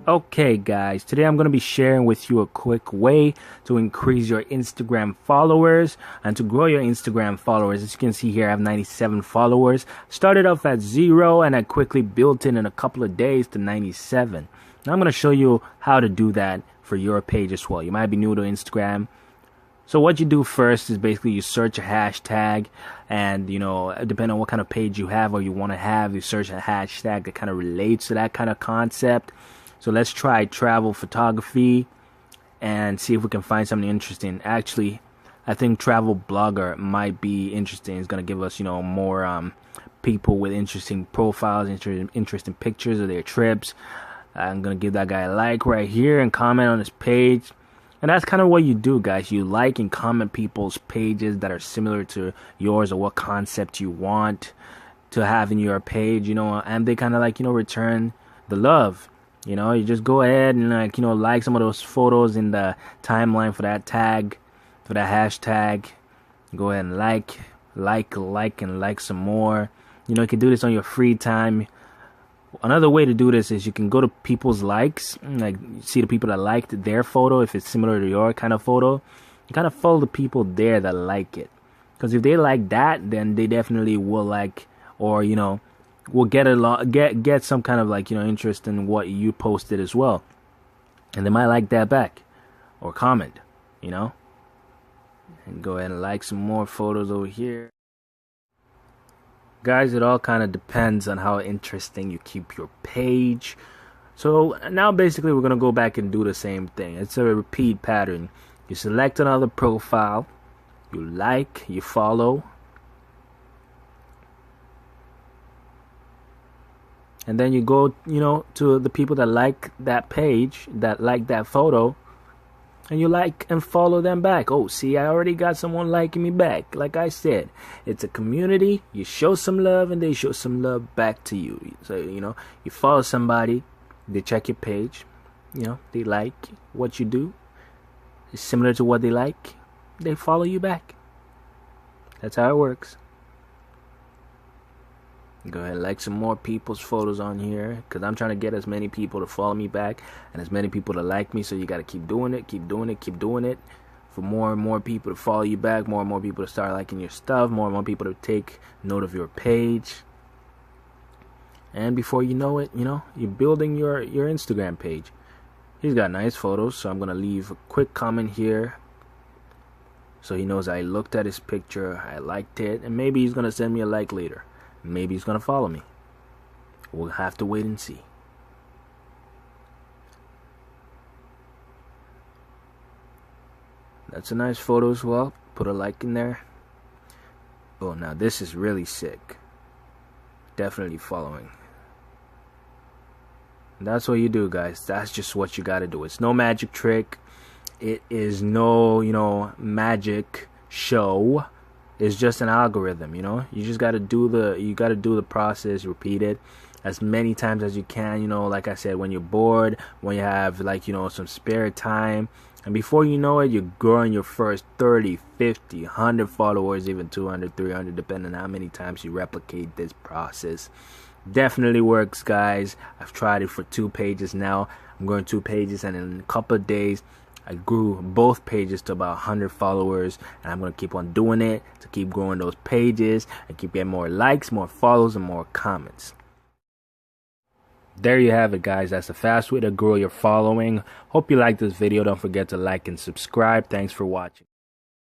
Okay guys, today I'm going to be sharing with you a quick way to increase your Instagram followers and to grow your Instagram followers. As you can see here, I have 97 followers. Started off at 0 and I quickly built it in a couple of days to 97. Now I'm going to show you how to do that for your page as well. You might be new to Instagram. So what you do first is basically you search a hashtag, and depending on what kind of page you have or you want to have, you search a hashtag that kind of relates to that kind of concept. So let's try travel photography and see if we can find something interesting. Actually, I think travel blogger might be interesting. It's going to give us, more people with interesting profiles, interesting pictures of their trips. I'm going to give that guy a like right here and comment on his page. And that's kind of what you do, guys. You like and comment people's pages that are similar to yours or what concept you want to have in your page, and they kind of return the love. You just go ahead and like some of those photos in the timeline for that tag, for that hashtag. Go ahead and like some more. You can do this on your free time. Another way to do this is you can go to people's likes, like see the people that liked their photo. If it's similar to your kind of photo, you kind of follow the people there that like it. Because if they like that, then they definitely will like, or will get some kind of interest in what you posted as well, and they might like that back or comment, and go ahead and like some more photos over here. Guys, it all kind of depends on how interesting you keep your page. So now basically we're going to go back and do the same thing. It's a repeat pattern. You select another profile, you like, you follow, and then you go to the people that like that page, that like that photo, and you like and follow them back. Oh, see, I already got someone liking me back. Like I said, it's a community. You show some love and they show some love back to you. So, you follow somebody, they check your page, they like what you do. It's similar to what they like. They follow you back. That's how it works. Go ahead and like some more people's photos on here, because I'm trying to get as many people to follow me back and as many people to like me. So you got to keep doing it for more and more people to follow you back, more and more people to start liking your stuff, more and more people to take note of your page. And before you know it, you're building your Instagram page. He's got nice photos, so I'm going to leave a quick comment here so he knows I looked at his picture, I liked it, and maybe he's going to send me a like later. Maybe he's going to follow me. We'll have to wait and see. That's a nice photo as well. Put a like in there. Oh, now this is really sick. Definitely following. That's what you do, guys. That's just what you got to do. It's no magic trick. It is no, magic show. It's just an algorithm, You just got to do the process, repeat it as many times as you can, like I said, when you're bored, when you have some spare time, and before you know it, you're growing your first 30, 50, 100 followers, even 200, 300, depending on how many times you replicate this process. Definitely works, guys. I've tried it for 2 pages now. I'm going 2 pages, and in a couple of days I grew both pages to about 100 followers, and I'm going to keep on doing it to keep growing those pages and keep getting more likes, more follows, and more comments. There you have it, guys. That's a fast way to grow your following. Hope you liked this video. Don't forget to like and subscribe. Thanks for watching.